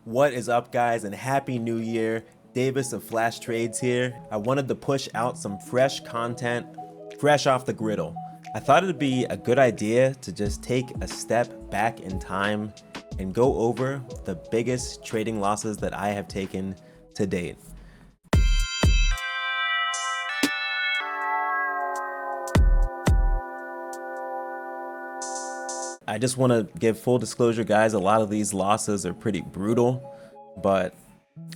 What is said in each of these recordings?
What is up, guys, and happy new year. Davis of Flash Trades here. I wanted to push out some fresh content, fresh off the griddle. I thought it'd be a good idea to just take a step back in time and go over the biggest trading losses that I have taken to date. I just want to give full disclosure, guys. A lot of these losses are pretty brutal, but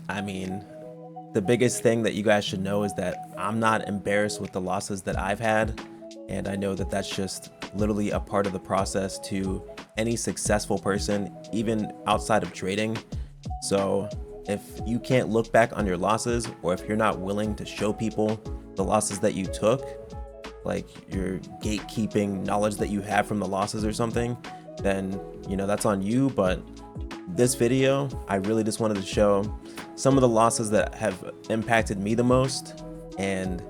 I mean, the biggest thing that you guys should know is that I'm not embarrassed with the losses that I've had, and I know that that's just literally a part of the process to any successful person, even outside of trading. So if you can't look back on your losses, or if you're not willing to show people the losses that you took, like you're gatekeeping knowledge that you have from the losses or something, then that's on you. But this video, I really just wanted to show some of the losses that have impacted me the most, and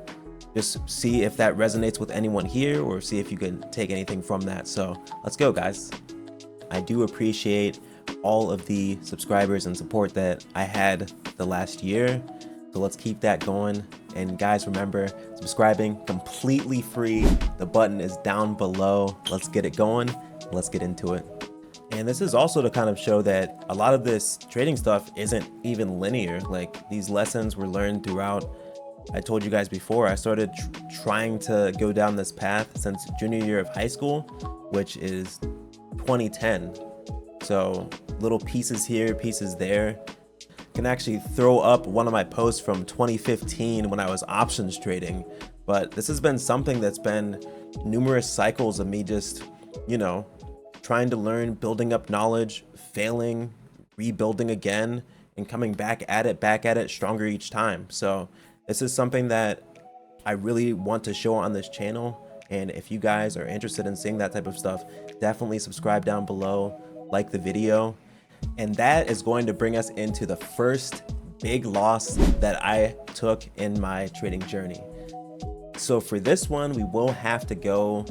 just see if that resonates with anyone here, or see if you can take anything from that. So let's go, guys. I do appreciate all of the subscribers and support that I had the last year, so let's keep that going. And guys, remember, subscribing completely free. The button is down below. Let's get it going. Let's get into it. And this is also to kind of show that a lot of this trading stuff isn't even linear. Like, these lessons were learned throughout. I told you guys before, I started trying to go down this path since junior year of high school, which is 2010. So little pieces here, pieces there. Can actually throw up one of my posts from 2015 when I was options trading. But this has been something that's been numerous cycles of me just, trying to learn, building up knowledge, failing, rebuilding again, and coming back at it stronger each time. So this is something that I really want to show on this channel. And if you guys are interested in seeing that type of stuff, definitely subscribe down below, like the video. And that is going to bring us into the first big loss that I took in my trading journey. So for this one, we will have to go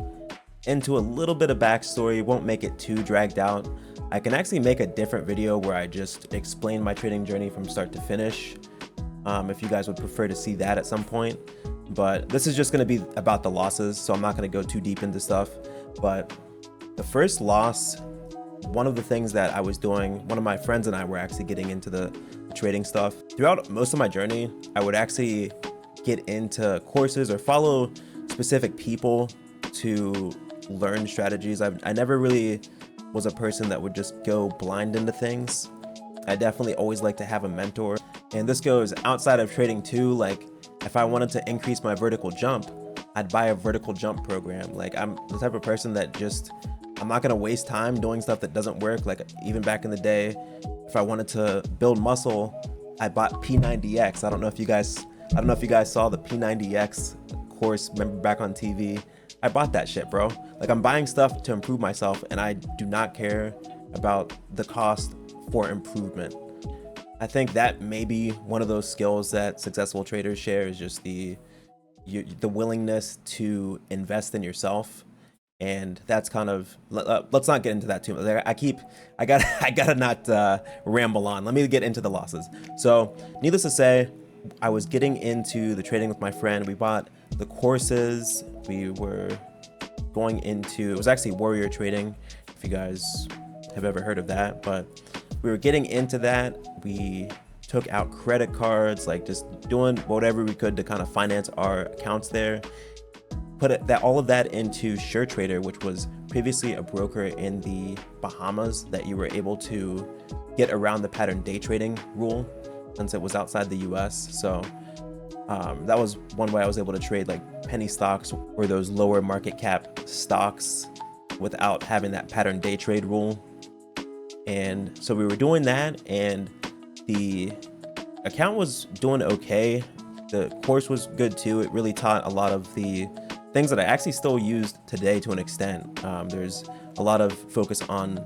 into a little bit of backstory. Won't make it too dragged out. I can actually make a different video where I just explain my trading journey from start to finish, if you guys would prefer to see that at some point. But this is just going to be about the losses, so I'm not going to go too deep into stuff. But the first loss, one of the things that I was doing, one of my friends and I were actually getting into the trading stuff. Throughout most of my journey, I would actually get into courses or follow specific people to learn strategies. I never really was a person that would just go blind into things. I definitely always like to have a mentor. And this goes outside of trading too. Like, if I wanted to increase my vertical jump, I'd buy a vertical jump program. Like, I'm the type of person that I'm not gonna waste time doing stuff that doesn't work. Like, even back in the day, if I wanted to build muscle, I bought P90X. I don't know if you guys saw the P90X course, remember, back on TV. I bought that shit, bro. Like, I'm buying stuff to improve myself, and I do not care about the cost for improvement. I think that may be one of those skills that successful traders share, is just the willingness to invest in yourself. And that's kind of, let's not get into that too much. I gotta not ramble on. Let me get into the losses. So needless to say, I was getting into the trading with my friend. We bought the courses. We were going into, it was actually warrior trading, if you guys have ever heard of that. But we were getting into that. We took out credit cards, like just doing whatever we could to kind of finance our accounts there. Put all of that into SureTrader, which was previously a broker in the Bahamas that you were able to get around the pattern day trading rule, since it was outside the US. So that was one way I was able to trade like penny stocks or those lower market cap stocks without having that pattern day trade rule. And so we were doing that, and the account was doing okay. The course was good too. It really taught a lot of the things that I actually still use today to an extent. There's a lot of focus on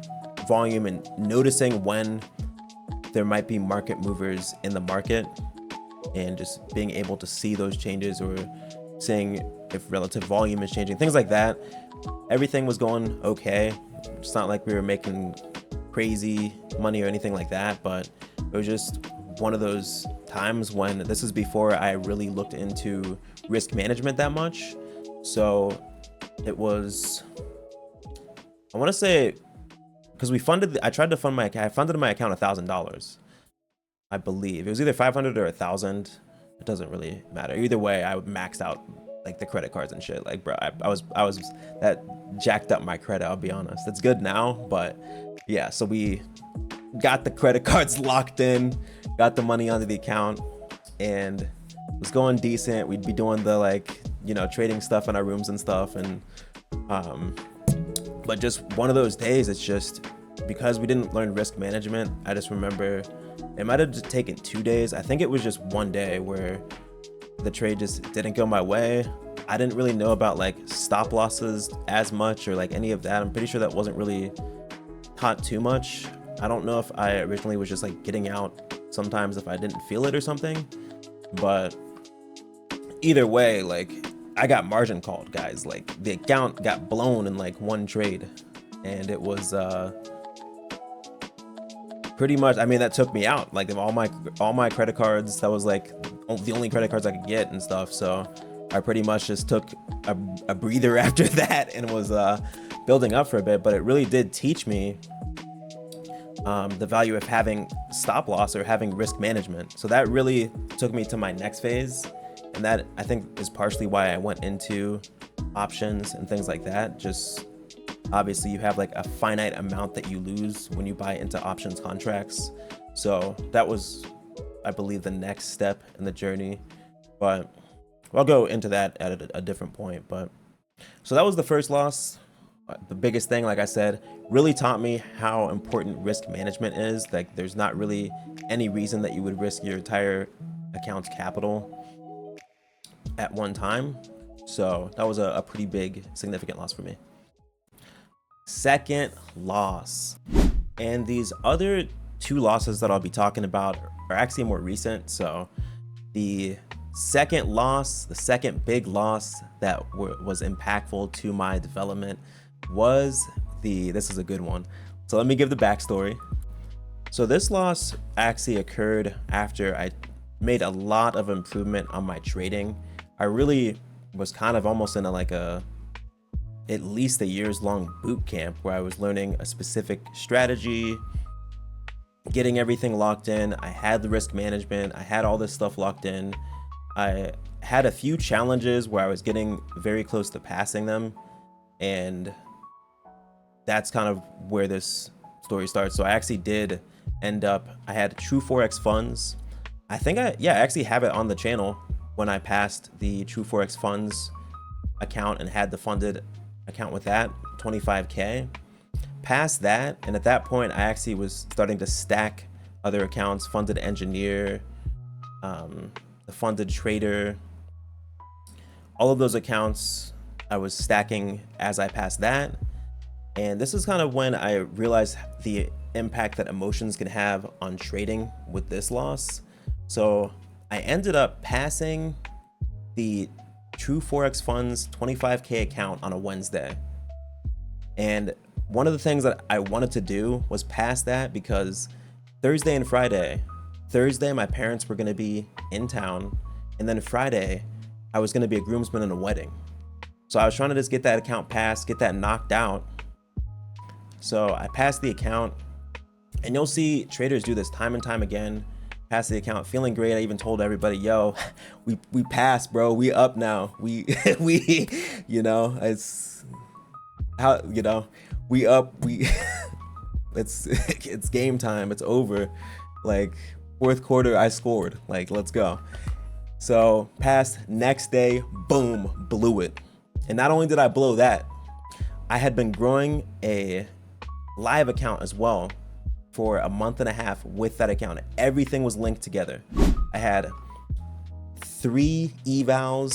volume and noticing when there might be market movers in the market, and just being able to see those changes, or seeing if relative volume is changing, things like that. Everything was going okay. It's not like we were making crazy money or anything like that, but It was just one of those times when this is before I really looked into risk management that much. So it was, I want to say, because I tried to fund I funded my account $1,000, I believe. It was either 500 or 1,000. It doesn't really matter. Either way, I maxed out like the credit cards and shit. Like, bro, I was that jacked up my credit. I'll be honest. It's good now, but yeah. So we got the credit cards locked in, got the money onto the account, and it was going decent. We'd be doing the like, you know, trading stuff in our rooms and stuff, and but just one of those days, it's just because we didn't learn risk management. I just remember it might have just taken 2 days. I think it was just one day where the trade just didn't go my way. I didn't really know about like stop losses as much or like any of that. I'm pretty sure that wasn't really taught too much. I don't know if I originally was just like getting out sometimes if I didn't feel it or something, but either way, like I got margin called, guys. Like the account got blown in like one trade, and it was pretty much, I mean, that took me out. Like all my credit cards, that was like the only credit cards I could get and stuff. So I pretty much just took a breather after that and was building up for a bit. But it really did teach me the value of having stop loss or having risk management. So that really took me to my next phase. And that, I think, is partially why I went into options and things like that. Just obviously you have like a finite amount that you lose when you buy into options contracts. So that was, I believe, the next step in the journey, but I'll go into that at a different point. But so that was the first loss. The biggest thing, like I said, really taught me how important risk management is. Like there's not really any reason that you would risk your entire account's capital at one time. So that was a pretty big, significant loss for me. Second loss. And these other two losses that I'll be talking about are actually more recent. So the second loss, the second big loss that was impactful to my development was this is a good one. So let me give the backstory. So this loss actually occurred after I made a lot of improvement on my trading. I really was kind of almost in at least a year's long boot camp where I was learning a specific strategy, getting everything locked in. I had the risk management. I had all this stuff locked in. I had a few challenges where I was getting very close to passing them. And that's kind of where this story starts. So I actually did end up, I had True Forex funds. I think I actually have it on the channel when I passed the True Forex funds account and had the funded account with that, 25K. Past that, and at that point, I actually was starting to stack other accounts, funded engineer, the funded trader, all of those accounts I was stacking as I passed that. And this is kind of when I realized the impact that emotions can have on trading with this loss. So I ended up passing the True Forex Funds 25K account on a Wednesday. And one of the things that I wanted to do was pass that because Thursday and Friday, Thursday my parents were going to be in town, and then Friday I was going to be a groomsman in a wedding. So I was trying to just get that account passed, get that knocked out. So I passed the account, and you'll see traders do this time and time again. Pass the account, feeling great. I even told everybody, yo, we passed, bro. We up now. We you know, it's how, you know, we up, it's game time. It's over. Like fourth quarter, I scored. Like, let's go. So passed, next day, boom, blew it. And not only did I blow that, I had been growing a live account as well for a month and a half with that account. Everything was linked together. I had 3 evals,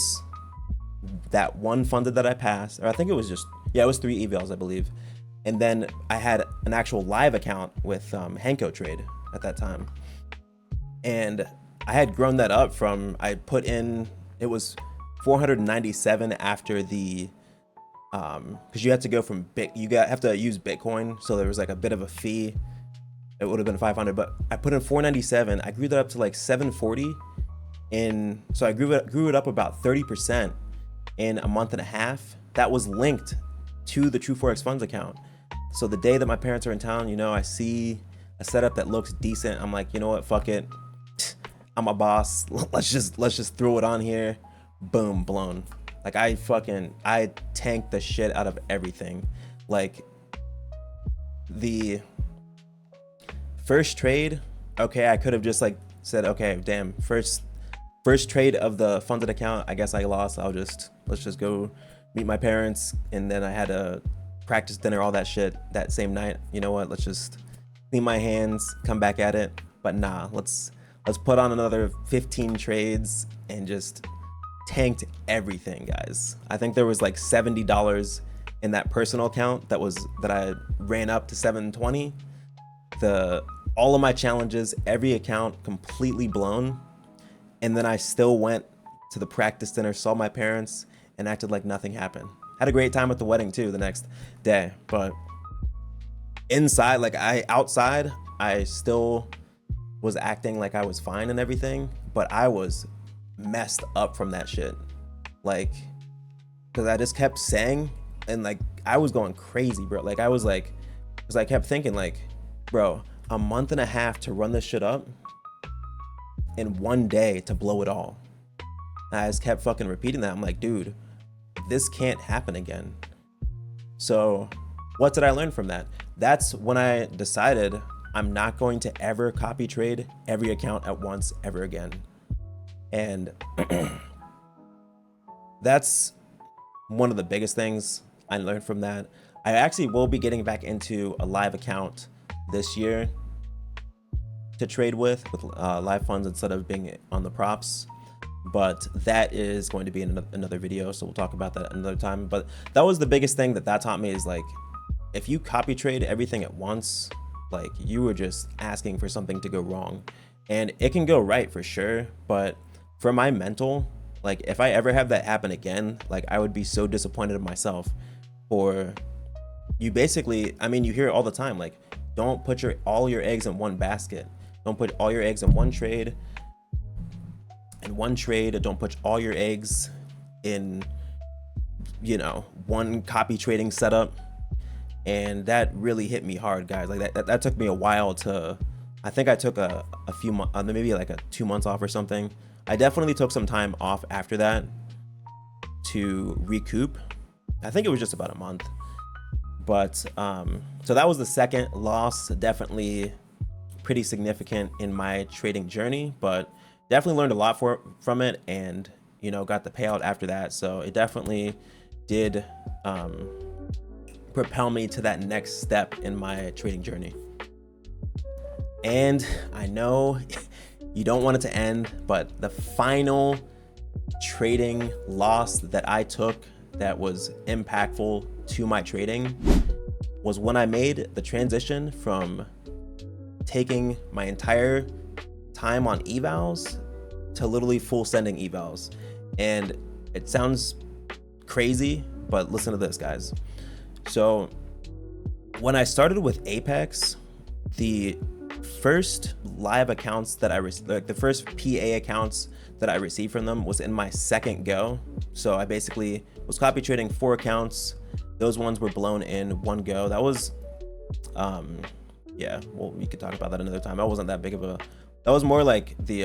that one funded that I passed, or I think it was just, yeah, it was 3 evals, I believe. And then I had an actual live account with Henko Trade at that time. And I had grown that up from, I put in, it was 497 after the, because you have to go from have to use Bitcoin. So there was like a bit of a fee it would have been 500, but I put in 497. I grew that up to like 740, and so I grew it up about 30% in a month and a half. That was linked to the True Forex Funds account. So the day that my parents are in town, you know, I see a setup that looks decent. I'm like, you know what, fuck it. I'm a boss. Let's just throw it on here. Boom, blown. Like I tanked the shit out of everything. Like the first trade, okay, I could have just like said, okay, damn, first trade of the funded account, I guess I lost. Let's just go meet my parents, and then I had to practice dinner, all that shit that same night. You know what? Let's just clean my hands, come back at it. But nah, let's put on another 15 trades and just tanked everything, guys. I think there was like $70 in that personal account that I ran up to 720. All of my challenges, every account completely blown. And then I still went to the practice dinner, saw my parents, and acted like nothing happened. Had a great time at the wedding too the next day, but inside, like outside, I still was acting like I was fine and everything, but I was messed up from that shit. Like, cause I just kept saying, and like, I was going crazy, bro. Like I was like, cause I kept thinking like, bro, a month and a half to run this shit up in one day to blow it all. And I just kept fucking repeating that. I'm like, dude, this can't happen again. So what did I learn from that? That's when I decided I'm not going to ever copy trade every account at once ever again. And that's one of the biggest things I learned from that. I actually will be getting back into a live account this year to trade with live funds instead of being on the props. But that is going to be in another video, so we'll talk about that another time. But that was the biggest thing that taught me, is like, if you copy trade everything at once, like you were just asking for something to go wrong. And it can go right for sure, but for my mental, like if I ever have that happen again, like I would be so disappointed in myself. Or you basically, I mean, you hear it all the time, like don't put all your eggs in one basket. Don't put all your eggs in one trade. Don't put all your eggs in, you know, one copy trading setup. And that really hit me hard, guys. Like that took me a while to, I think I took a few months, maybe like 2 months off or something. I definitely took some time off after that to recoup. I think it was just about a month. But so that was the second loss, definitely pretty significant in my trading journey, but definitely learned a lot from it, and you know, got the payout after that. So it definitely did propel me to that next step in my trading journey. And I know you don't want it to end, but the final trading loss that I took that was impactful to my trading was when I made the transition from taking my entire time on evals to literally full sending evals. And it sounds crazy, but listen to this, guys. So when I started with Apex, the first live accounts that I received, like the first PA accounts that I received from them, was in my second go. So I basically was copy trading 4 accounts. Those ones were blown in one go. That was, yeah, well, we could talk about that another time. That wasn't that big of a, that was more like the,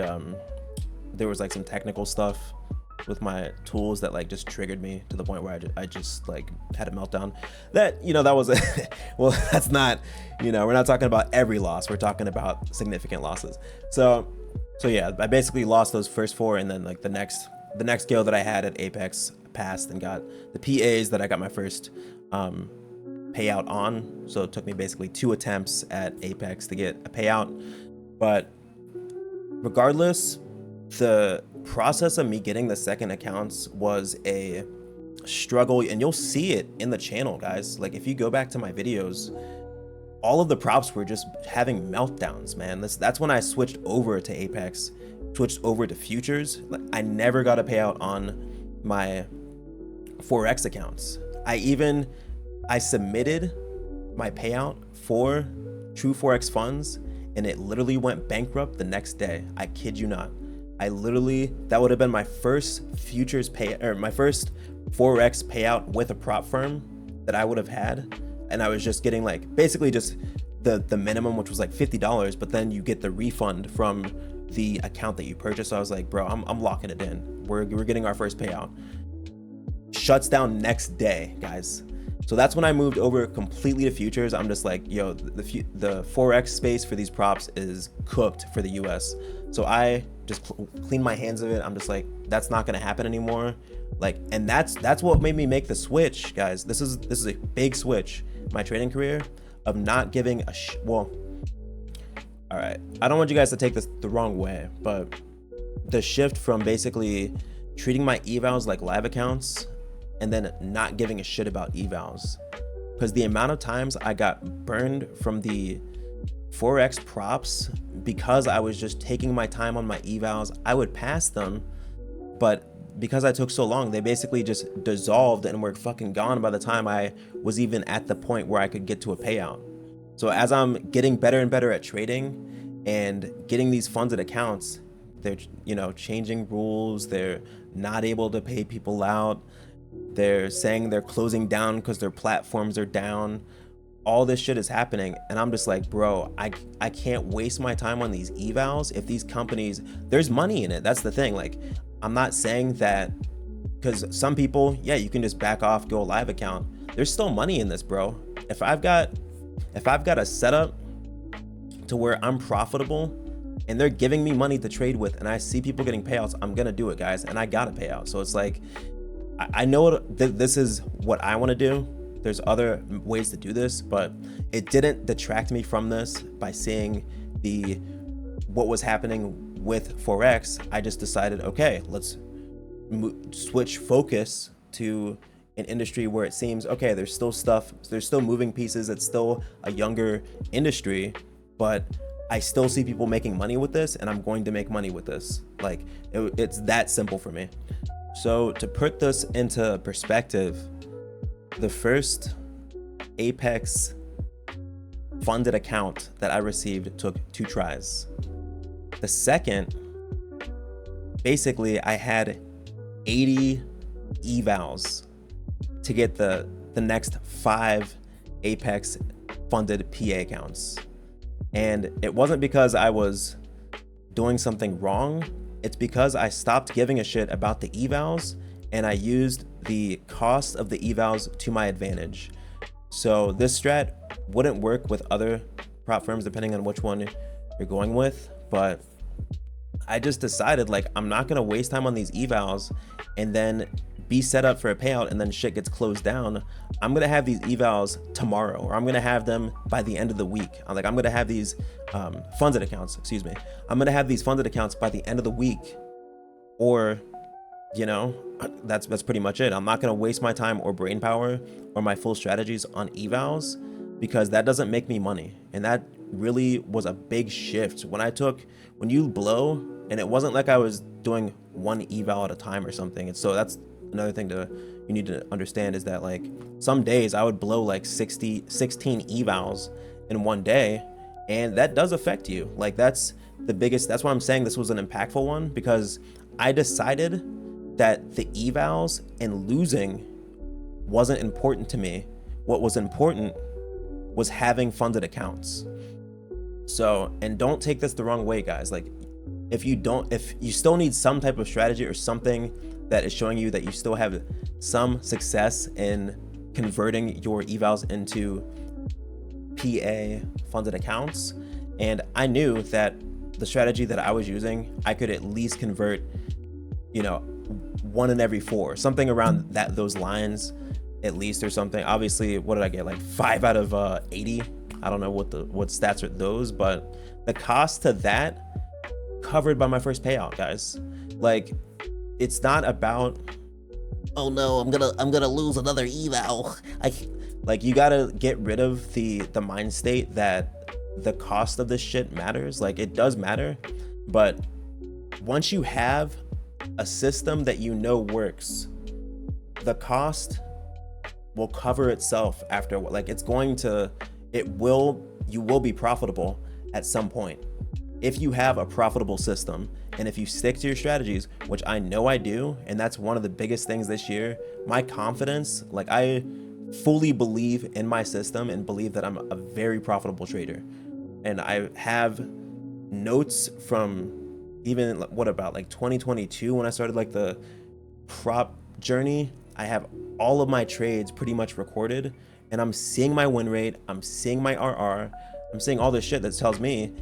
there was like some technical stuff with my tools that like just triggered me to the point where I just like had a meltdown. That, you know, that was, well, that's not, you know, we're not talking about every loss. We're talking about significant losses. So yeah, I basically lost those first 4, and then like the next go that I had at Apex passed and got the PAs that I got my first payout on. So it took me basically 2 attempts at Apex to get a payout. But regardless, the process of me getting the second accounts was a struggle, and you'll see it in the channel, guys. Like if you go back to my videos, all of the props were just having meltdowns, man. That's when I switched over to Apex, switched over to futures. Like I never got a payout on my Forex accounts. I submitted my payout for true Forex funds, and it literally went bankrupt the next day. I kid you not. That would have been my first futures pay, or my first Forex payout with a prop firm that I would have had. And I was just getting like, basically just the minimum, which was like $50, but then you get the refund from the account that you purchased. So I was like, bro, I'm locking it in. We're getting our first payout. Shuts down next day, guys. So that's when I moved over completely to futures. I'm just like, yo, the Forex space for these props is cooked for the US. So I just clean my hands of it. I'm just like, that's not gonna happen anymore. Like, and that's what made me make the switch, guys. This is a big switch in my trading career of not giving a well, all right, I don't want you guys to take this the wrong way, but the shift from basically treating my evals like live accounts and then not giving a shit about evals, because the amount of times I got burned from the Forex props because I was just taking my time on my evals. I would pass them, but because I took so long, they basically just dissolved and were fucking gone by the time I was even at the point where I could get to a payout. So as I'm getting better and better at trading and getting these funded accounts, they're, you know, changing rules. They're not able to pay people out. They're saying they're closing down because their platforms are down. All this shit is happening, and I'm just like, bro, I can't waste my time on these evals. If these companies, there's money in it. That's the thing. Like, I'm not saying that, because some people, yeah, you can just back off, go a live account. There's still money in this, bro. If I've got a setup to where I'm profitable and they're giving me money to trade with, and I see people getting payouts, I'm gonna do it, guys, and I got a payout. So it's like, I know this is what I want to do. There's other ways to do this, but it didn't detract me from this by seeing what was happening with Forex. I just decided, okay, let's switch focus to an industry where it seems, okay, there's still moving pieces. It's still a younger industry, but I still see people making money with this, and I'm going to make money with this. Like, it's that simple for me. So to put this into perspective, the first Apex funded account that I received took 2 tries. The second, basically I had 80 evals to get the next 5 Apex funded PA accounts. And it wasn't because I was doing something wrong. It's because I stopped giving a shit about the evals and I used the cost of the evals to my advantage. So this strat wouldn't work with other prop firms depending on which one you're going with, but I just decided, like, I'm not gonna waste time on these evals and then be set up for a payout and then shit gets closed down. I'm gonna have these evals tomorrow, or I'm gonna have them by the end of the week. I'm gonna have these funded accounts, excuse me. I'm gonna have these funded accounts by the end of the week, or, you know, that's pretty much it. I'm not gonna waste my time or brain power or my full strategies on evals, because that doesn't make me money. And that really was a big shift when you blow, and it wasn't like I was doing one eval at a time or something. And so that's another thing you need to understand, is that, like, some days I would blow like 16 evals in one day, and that does affect you. Like, that's why I'm saying this was an impactful one, because I decided that the evals and losing wasn't important to me. What was important was having funded accounts. So, and don't take this the wrong way, guys. Like, if you still need some type of strategy or something that is showing you that you still have some success in converting your evals into PA funded accounts. And I knew that the strategy that I was using, I could at least convert, you know, 1 in every 4, something around those lines at least, or something. Obviously, what did I get? Like 5 out of 80. I don't know what stats are those, but the cost to that covered by my first payout, guys. Like, it's not about, oh no, I'm gonna lose another eval. Like, you gotta get rid of the mind state that the cost of this shit matters. Like, it does matter, but once you have a system that you know works, the cost will cover itself after. Like, it will you will be profitable at some point. If you have a profitable system and if you stick to your strategies, which I know I do, and that's one of the biggest things this year, my confidence, like I fully believe in my system and believe that I'm a very profitable trader. And I have notes from even what about like 2022 when I started like the prop journey. I have all of my trades pretty much recorded, and I'm seeing my win rate, I'm seeing my RR, I'm seeing all this shit that tells me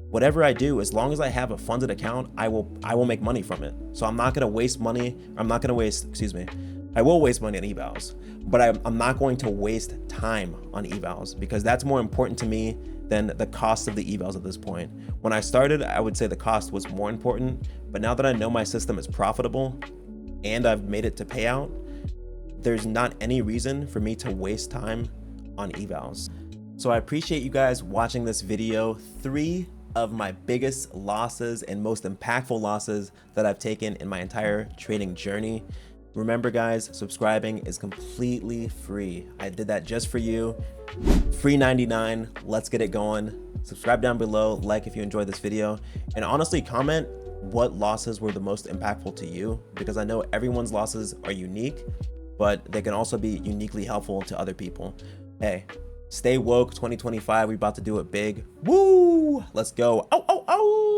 whatever I do, as long as I have a funded account, I will make money from it. So I'm not gonna waste money. I'm not gonna waste, I will waste money on evals, but I'm not going to waste time on evals because that's more important to me than the cost of the evals at this point. When I started, I would say the cost was more important, but now that I know my system is profitable and I've made it to payout, there's not any reason for me to waste time on evals. So I appreciate you guys watching this video. 3 of my biggest losses and most impactful losses that I've taken in my entire trading journey. Remember guys, subscribing is completely free. I did that just for you. Free 99, let's get it going. Subscribe down below, like if you enjoyed this video, and honestly comment what losses were the most impactful to you, because I know everyone's losses are unique, but they can also be uniquely helpful to other people. Hey, stay woke 2025, we about to do it big. Woo! Let's go. Oh, oh, oh!